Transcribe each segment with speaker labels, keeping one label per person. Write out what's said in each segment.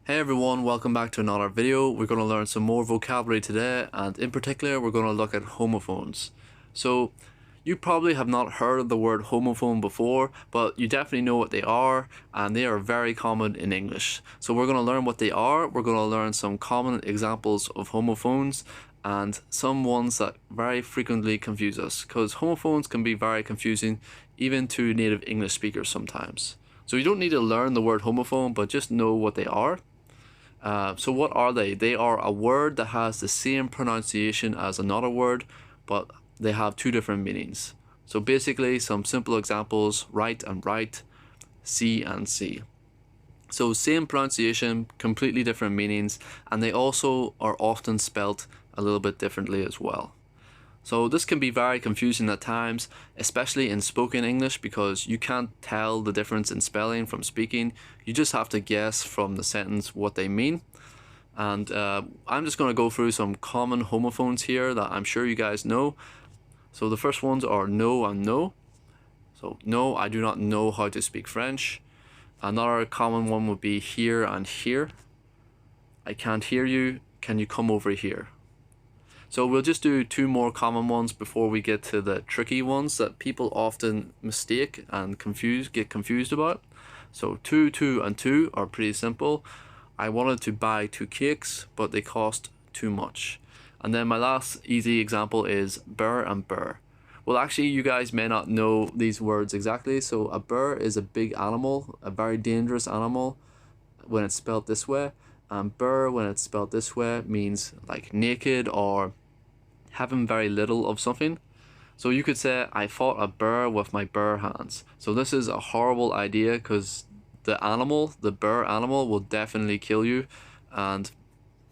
Speaker 1: Hey everyone, welcome back to another video. We're going to learn some more vocabulary today, and in particular we're going to look at homophones. So you probably have not heard of the word homophone before, but you definitely know what they are, and they are very common in English. So we're going to learn what they are, we're going to learn some common examples of homophones, and some ones that very frequently confuse us, because homophones can be very confusing even to native English speakers sometimes. So you don't need to learn the word homophone, but just know what they are. So what are they? They are a word that has the same pronunciation as another word, but they have two different meanings. So basically, some simple examples: right and right, see and see. So same pronunciation, completely different meanings, and they also are often spelt a little bit differently as well. So this can be very confusing at times, especially in spoken English, because you can't tell the difference in spelling from speaking. You just have to guess from the sentence what they mean. And I'm just going to go through some common homophones here that I'm sure you guys know. So the first ones are no and no. So no, I do not know how to speak French. Another common one would be here and here. I can't hear you. Can you come over here? So we'll just do two more common ones before we get to the tricky ones that people often mistake and get confused about. So two and two are pretty simple. I wanted to buy 2 cakes, but they cost too much. And then my last easy example is Burr and Burr. Well, actually, you guys may not know these words exactly. So a Burr is a big animal, a very dangerous animal when it's spelled this way. And Burr, when it's spelled this way, means like naked or having very little of something. So you could say, I fought a Burr with my bare hands. So this is a horrible idea, because the Burr animal, will definitely kill you. And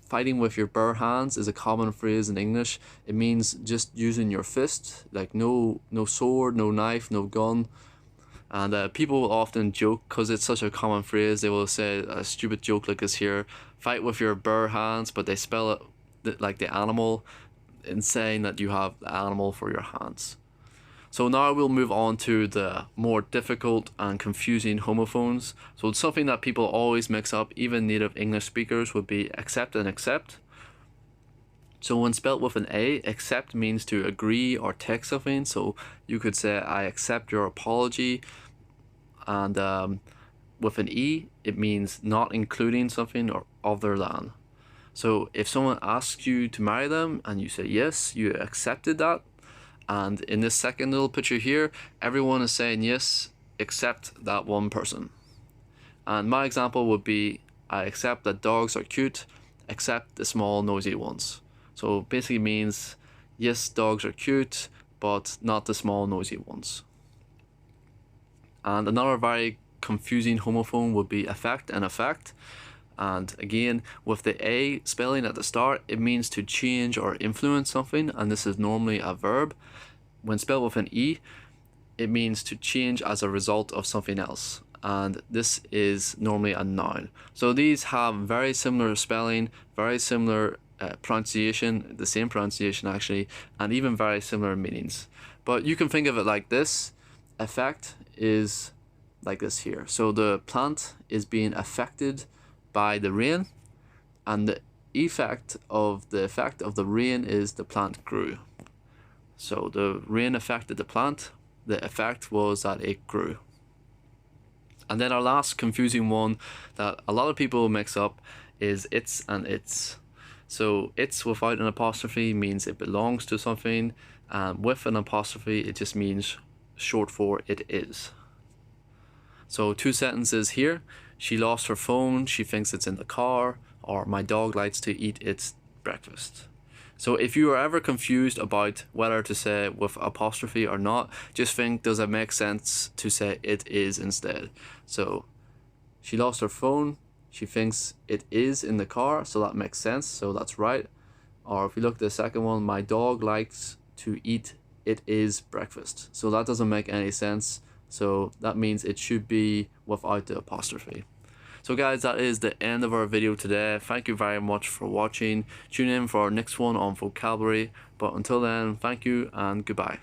Speaker 1: fighting with your bare hands is a common phrase in English. It means just using your fist, like no sword, no knife, no gun. And people will often joke, because it's such a common phrase, they will say a stupid joke like this here: fight with your bare hands, but they spell it like the animal, in saying that you have the animal for your hands. So now we'll move on to the more difficult and confusing homophones. So it's something that people always mix up, even native English speakers, would be accept and accept. So when spelt with an A, accept means to agree or take something. So you could say, I accept your apology. And with an E, it means not including something or other than. So if someone asks you to marry them and you say yes, you accepted that. And in this second little picture here, everyone is saying yes except that one person. And my example would be, I accept that dogs are cute, except the small noisy ones. So basically means, yes, dogs are cute, but not the small noisy ones. And another very confusing homophone would be affect and affect. And again, with the A spelling at the start, it means to change or influence something, and this is normally a verb. When spelled with an E, it means to change as a result of something else, and this is normally a noun. So these have very similar spelling, very similar pronunciation, the same pronunciation actually, and even very similar meanings. But you can think of it like this: affect is like this here. So the plant is being affected by the rain, and the effect of the rain is the plant grew. So the rain affected the plant, the effect was that it grew. And then our last confusing one that a lot of people mix up is it's and its. So it's without an apostrophe means it belongs to something, and with an apostrophe it just means short for it is. So two sentences here: she lost her phone, she thinks it's in the car, or my dog likes to eat its breakfast. So if you are ever confused about whether to say with apostrophe or not, just think, does it make sense to say it is instead? So she lost her phone, she thinks it is in the car, so that makes sense, so that's right. Or if you look at the second one, my dog likes to eat it is breakfast. So that doesn't make any sense. So that means it should be without the apostrophe. So guys, that is the end of our video today. Thank you very much for watching. Tune in for our next one on vocabulary. But until then, thank you and goodbye.